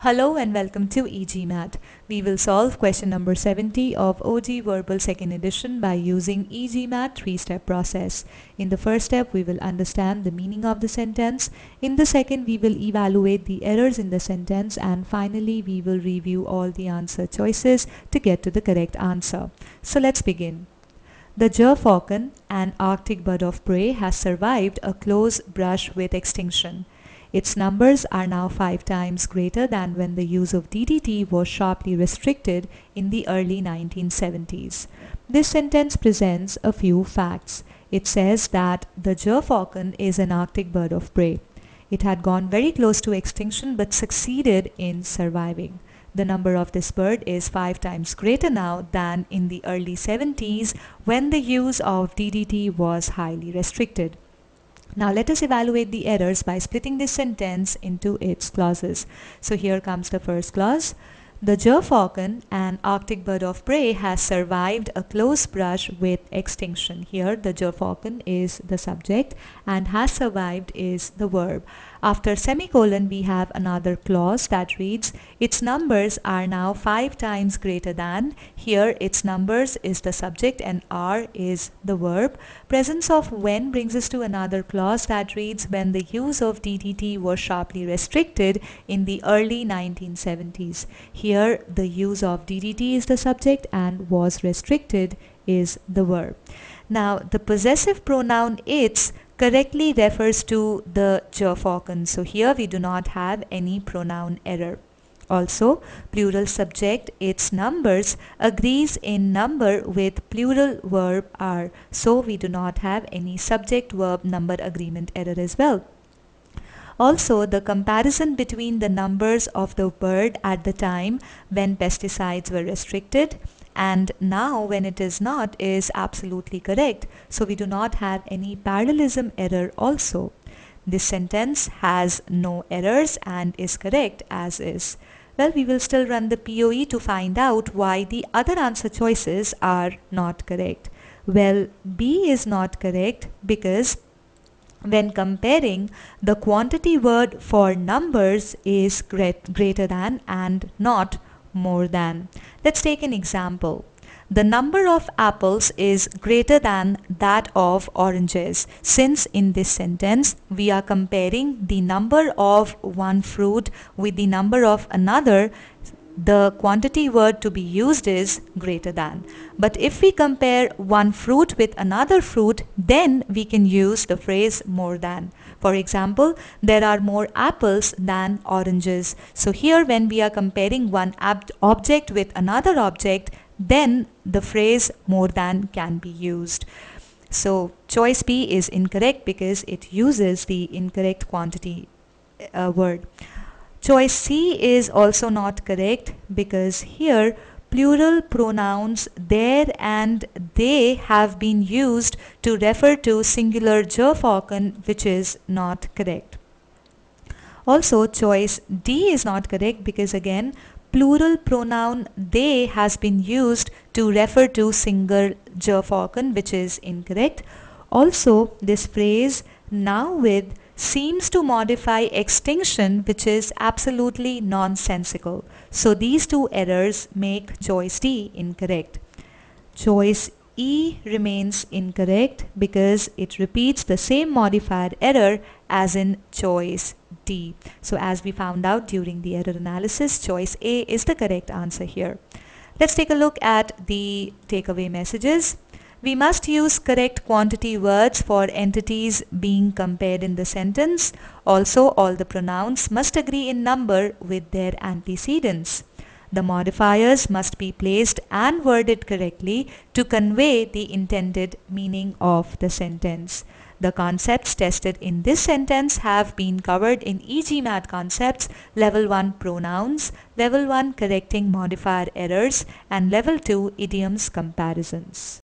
Hello and welcome to e-GMAT. We will solve question number 70 of OG Verbal Second Edition by using e-GMAT three-step process. In the first step, we will understand the meaning of the sentence. In the second, we will evaluate the errors in the sentence, and finally, we will review all the answer choices to get to the correct answer. So let's begin. The gyrfalcon, an Arctic bird of prey, has survived a close brush with extinction. Its numbers are now 5 times greater than when the use of DDT was sharply restricted in the early 1970s. This sentence presents a few facts. It says that the gyrfalcon is an Arctic bird of prey. It had gone very close to extinction but succeeded in surviving. The number of this bird is 5 times greater now than in the early 70s when the use of DDT was highly restricted. Now let us evaluate the errors by splitting this sentence into its clauses. So here comes the first clause. The gyrfalcon, an Arctic bird of prey, has survived a close brush with extinction. Here the gyrfalcon is the subject and has survived is the verb. After semicolon, we have another clause that reads, its numbers are now 5 times greater than. Here its numbers is the subject and are is the verb. Presence of when brings us to another clause that reads, when the use of DDT was sharply restricted in the early 1970s. Here the use of DDT is the subject and was restricted is the verb. Now the possessive pronoun its correctly refers to the gyrfalcon. So here we do not have any pronoun error. Also, plural subject its numbers agrees in number with plural verb are. So we do not have any subject verb number agreement error as well. Also, the comparison between the numbers of the bird at the time when pesticides were restricted and now when it is not is absolutely correct. So we do not have any parallelism error also. This sentence has no errors and is correct as is. Well, we will still run the POE to find out why the other answer choices are not correct. Well, B is not correct because when comparing, the quantity word for numbers is greater than and not more than. Let's take an example. The number of apples is greater than that of oranges. Since in this sentence we are comparing the number of one fruit with the number of another, the quantity word to be used is greater than. But if we compare one fruit with another fruit, then we can use the phrase more than. For example, there are more apples than oranges. So here when we are comparing one object with another object, then the phrase more than can be used. So choice B is incorrect because it uses the incorrect quantity word. Choice C is also not correct because here plural pronouns there and they have been used to refer to singular gyrfalcon, which is not correct. Also, choice D is not correct because again plural pronoun they has been used to refer to single gyrfalcon, which is incorrect. Also, this phrase now with seems to modify extinction, which is absolutely nonsensical. So these two errors make choice D incorrect. Choice E remains incorrect because it repeats the same modifier error as in choice D. So as we found out during the error analysis, choice A is the correct answer here. Let's take a look at the takeaway messages. We must use correct quantity words for entities being compared in the sentence. Also, all the pronouns must agree in number with their antecedents. The modifiers must be placed and worded correctly to convey the intended meaning of the sentence. The concepts tested in this sentence have been covered in e-GMAT concepts, level 1 pronouns, level 1 correcting modifier errors, and level 2 idioms comparisons.